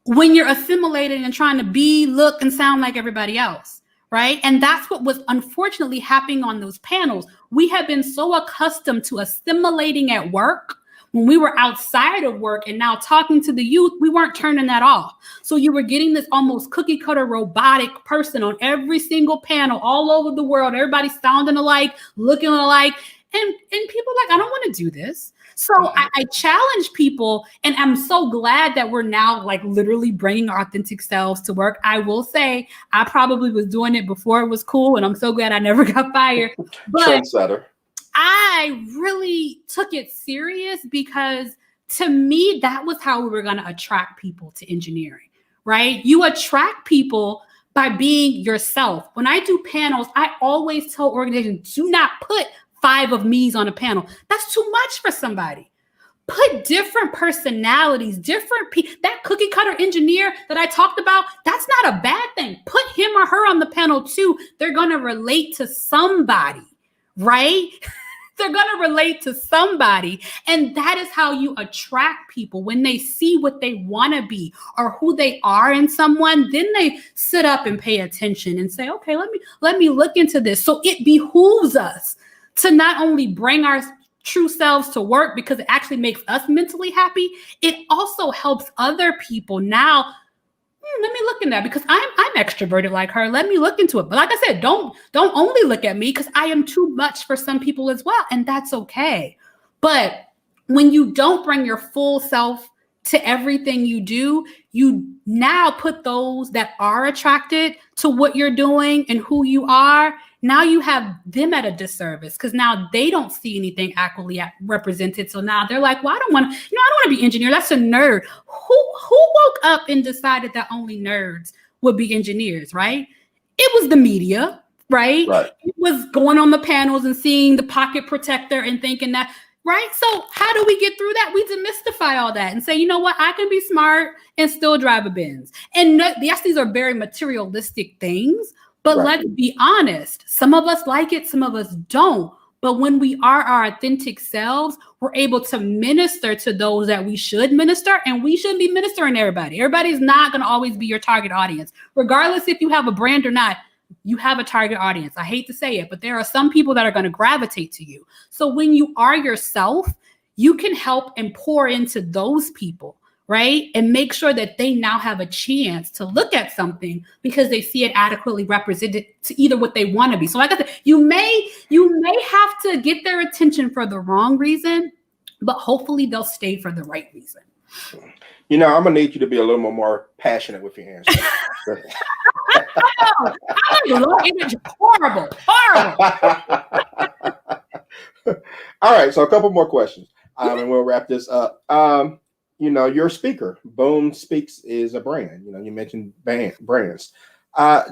when you're assimilated and trying to be, look, and sound like everybody else, right? And that's what was unfortunately happening on those panels. We have been so accustomed to assimilating at work when we were outside of work, and now talking to the youth, we weren't turning that off. So you were getting this almost cookie cutter robotic person on every single panel all over the world, everybody sounding alike, looking alike. And people are like, I don't want to do this. So I challenge people, and I'm so glad that we're now like literally bringing our authentic selves to work. I will say I probably was doing it before it was cool, and I'm so glad I never got fired. But Trendsetter. I really took it serious because to me, that was how we were going to attract people to engineering, right? You attract people by being yourself. When I do panels, I always tell organizations, do not put 5 of me's on a panel. That's too much for somebody. Put different personalities, different people. That cookie cutter engineer that I talked about, that's not a bad thing. Put him or her on the panel too. They're going to relate to somebody, right? They're going to relate to somebody. And that is how you attract people. When they see what they want to be or who they are in someone, then they sit up and pay attention and say, okay, let me look into this. So it behooves us to not only bring our true selves to work because it actually makes us mentally happy. It also helps other people now. Let me look in that because I'm extroverted like her. Let me look into it. But like I said, don't only look at me because I am too much for some people as well. And that's okay. But when you don't bring your full self to everything you do, you now put those that are attracted to what you're doing and who you are. Now you have them at a disservice because now they don't see anything accurately represented. So now they're like, well, I don't want to be engineer. That's a nerd. Who woke up and decided that only nerds would be engineers, right? It was the media, right? It was going on the panels and seeing the pocket protector and thinking that, right? So how do we get through that? We demystify all that and say, you know what? I can be smart and still drive a Benz. And yes, these are very materialistic things. But let's be honest, some of us like it, some of us don't. But when we are our authentic selves, we're able to minister to those that we should minister, and we shouldn't be ministering to everybody. Everybody's not going to always be your target audience. Regardless if you have a brand or not, you have a target audience. I hate to say it, but there are some people that are going to gravitate to you. So when you are yourself, you can help and pour into those people. Right? And make sure that they now have a chance to look at something because they see it adequately represented to either what they want to be. So like I said, you may have to get their attention for the wrong reason, but hopefully they'll stay for the right reason. I'm going to need you to be a little more passionate with your answer. Horrible. All right. So a couple more questions and we'll wrap this up. You're a speaker. Boom Speaks is a brand. You mentioned brands.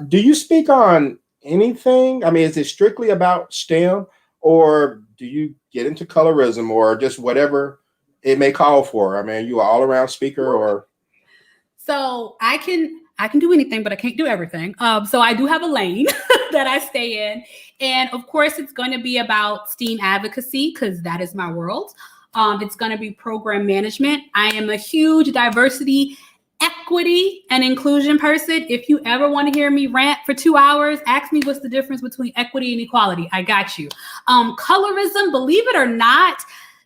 Do you speak on anything? I mean, is it strictly about STEM, or do you get into colorism or just whatever it may call for? I mean, are you an all-around speaker or? So I can do anything, but I can't do everything. So I do have a lane that I stay in. And of course, it's going to be about STEAM advocacy because that is my world. It's going to be program management. I am a huge diversity, equity, and inclusion person. If you ever want to hear me rant for 2 hours, ask me what's the difference between equity and equality. I got you. Colorism, believe it or not,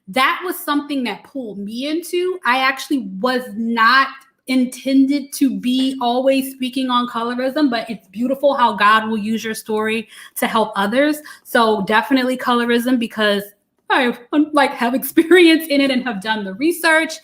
that was something that pulled me into. I actually was not intended to be always speaking on colorism, but it's beautiful how God will use your story to help others. So definitely colorism because I have experience in it and have done the research.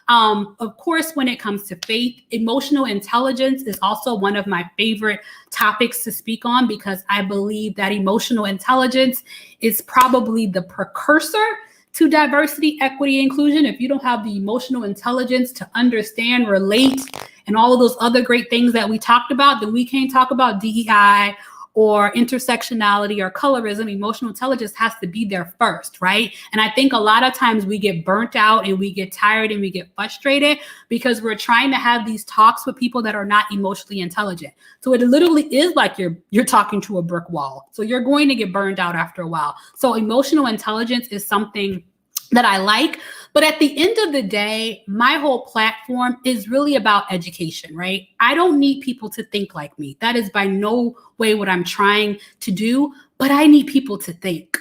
Of course, when it comes to faith, emotional intelligence is also one of my favorite topics to speak on because I believe that emotional intelligence is probably the precursor to diversity, equity, inclusion. If you don't have the emotional intelligence to understand, relate, and all of those other great things that we talked about, then we can't talk about DEI or intersectionality or colorism. Emotional intelligence has to be there first, right? And I think a lot of times we get burnt out and we get tired and we get frustrated because we're trying to have these talks with people that are not emotionally intelligent. So it literally is like you're talking to a brick wall. So you're going to get burned out after a while. So emotional intelligence is something that I like. But at the end of the day, my whole platform is really about education, right? I don't need people to think like me. That is by no way what I'm trying to do, but I need people to think.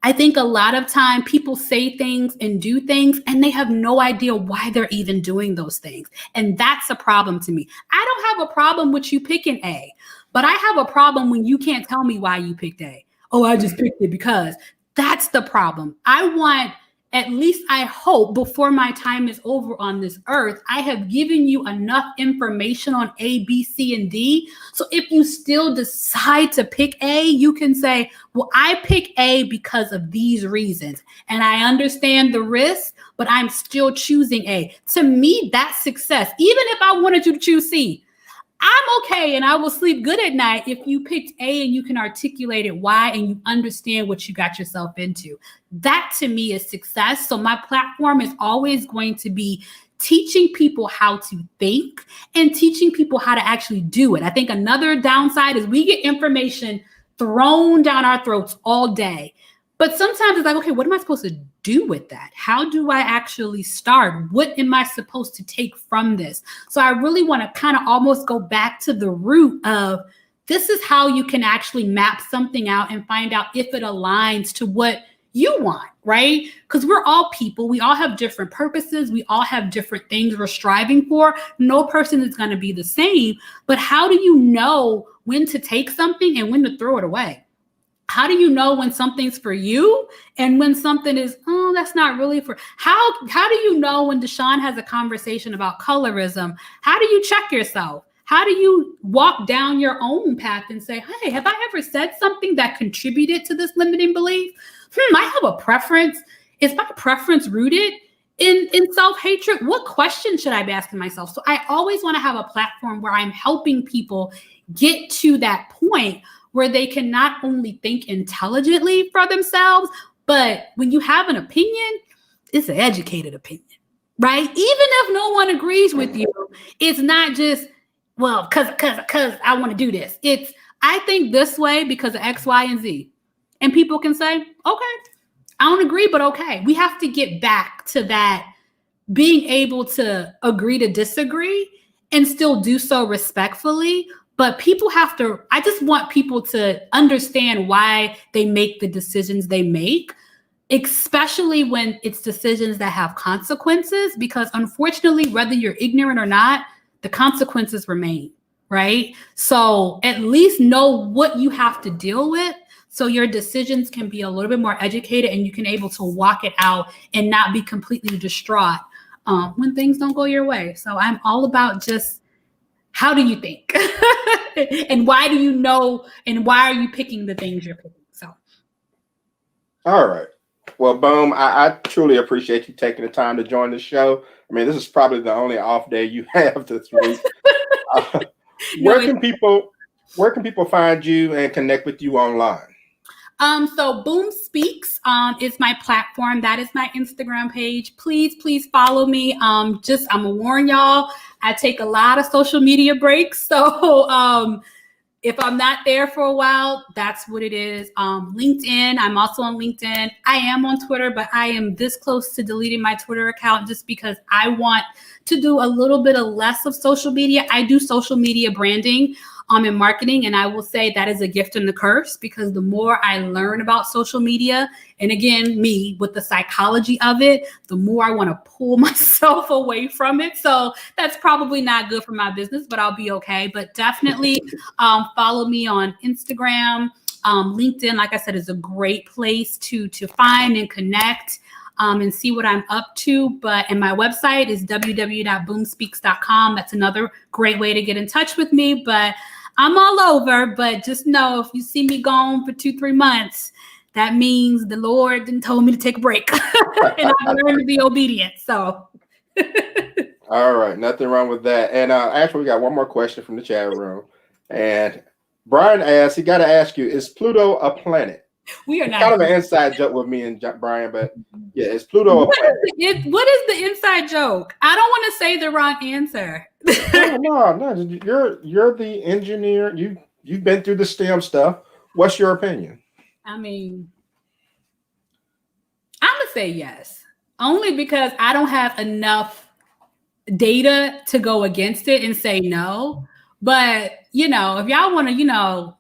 I think a lot of time people say things and do things and they have no idea why they're even doing those things. And that's a problem to me. I don't have a problem with you picking A, but I have a problem when you can't tell me why you picked A. Oh, I just picked it because. That's the problem. I want, at least I hope before my time is over on this earth, I have given you enough information on A, B, C, and D. So if you still decide to pick A, you can say, well, I pick A because of these reasons. And I understand the risk, but I'm still choosing A. To me, that's success. Even if I wanted you to choose C, I'm okay and I will sleep good at night if you picked A and you can articulate it why and you understand what you got yourself into. That to me is success. So my platform is always going to be teaching people how to think and teaching people how to actually do it. I think another downside is we get information thrown down our throats all day. But sometimes it's like, okay, what am I supposed to do with that? How do I actually start? What am I supposed to take from this? So I really want to kind of almost go back to the root of this is how you can actually map something out and find out if it aligns to what you want, right? Because we're all people. We all have different purposes. We all have different things we're striving for. No person is going to be the same. But how do you know when to take something and when to throw it away? How do you know when something's for you and when something is, oh, that's not really for, how do you know when Deshaun has a conversation about colorism? How do you check yourself? How do you walk down your own path and say, hey, have I ever said something that contributed to this limiting belief? I have a preference. Is my preference rooted in self-hatred? What question should I be asking myself? So I always want to have a platform where I'm helping people get to that point where they can not only think intelligently for themselves, but when you have an opinion, it's an educated opinion, right? Even if no one agrees with you, it's not just, well, because I want to do this. It's, I think this way because of X, Y, and Z. And people can say, okay, I don't agree, but okay. We have to get back to that being able to agree to disagree and still do so respectfully. But people have to, I just want people to understand why they make the decisions they make, especially when it's decisions that have consequences, because unfortunately, whether you're ignorant or not, the consequences remain, right? So at least know what you have to deal with so your decisions can be a little bit more educated and you can able to walk it out and not be completely distraught when things don't go your way. So I'm all about just, how do you think? And why do you know? And why are you picking the things you're picking? So, all right. Well, Boom, I truly appreciate you taking the time to join the show. I mean, this is probably the only off day you have this week. Where can people find you and connect with you online? So Boom Speaks is my platform. That is my Instagram page. Please follow me. I'm gonna warn y'all, I take a lot of social media breaks. So if I'm not there for a while, that's what it is. LinkedIn, I'm also on LinkedIn. I am on Twitter, but I am this close to deleting my Twitter account just because I want to do a little bit of less of social media. I do social media branding in marketing. And I will say that is a gift and a curse, because the more I learn about social media, and again, me with the psychology of it, the more I want to pull myself away from it. So that's probably not good for my business, but I'll be okay. But definitely follow me on Instagram. LinkedIn, like I said, is a great place to find and connect and see what I'm up to. And my website is www.boomspeaks.com. That's another great way to get in touch with me. But I'm all over, but just know if you see me gone for 2-3 months, that means the Lord didn't told me to take a break and I'm learning to be obedient. So. All right. Nothing wrong with that. And actually, we got one more question from the chat room. And Brian asked, he got to ask you, is Pluto a planet? We are not. Kind of an inside joke with me and Brian, but yeah, is Pluto a planet? What is the inside joke? I don't want to say the wrong answer. No. You're the engineer. You've been through the STEM stuff. What's your opinion? I mean, I'm gonna say yes, only because I don't have enough data to go against it and say no. But if y'all want to,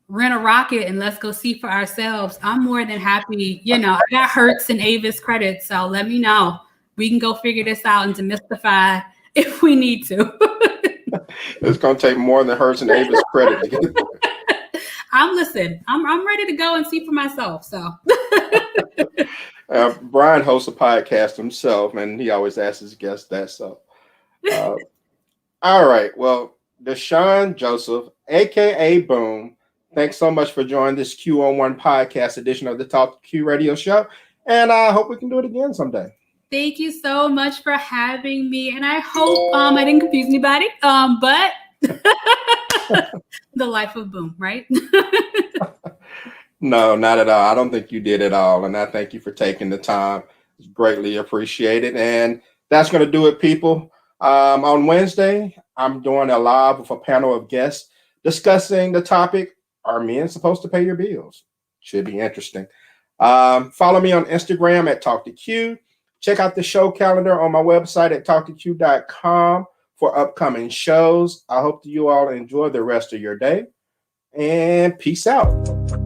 rent a rocket and let's go see for ourselves, I'm more than happy. I got Hertz and Avis credits, so let me know. We can go figure this out and demystify if we need to. It's going to take more than Hertz and Avis credit to get it. I'm ready to go and see for myself. So Brian hosts a podcast himself, and he always asks his guests that. So, all right. Well, Deshaun Joseph, aka Boom, thanks so much for joining this Q on One podcast edition of the Talk to Q radio show. And I hope we can do it again someday. Thank you so much for having me. And I hope I didn't confuse anybody. But The life of Boom, right? No, not at all. I don't think you did at all. And I thank you for taking the time. It's greatly appreciated. And that's going to do it, people. On Wednesday, I'm doing a live with a panel of guests discussing the topic, are men supposed to pay your bills? Should be interesting. Follow me on Instagram at Talk to Q. Check out the show calendar on my website at talktoq.com for upcoming shows. I hope that you all enjoy the rest of your day. And peace out.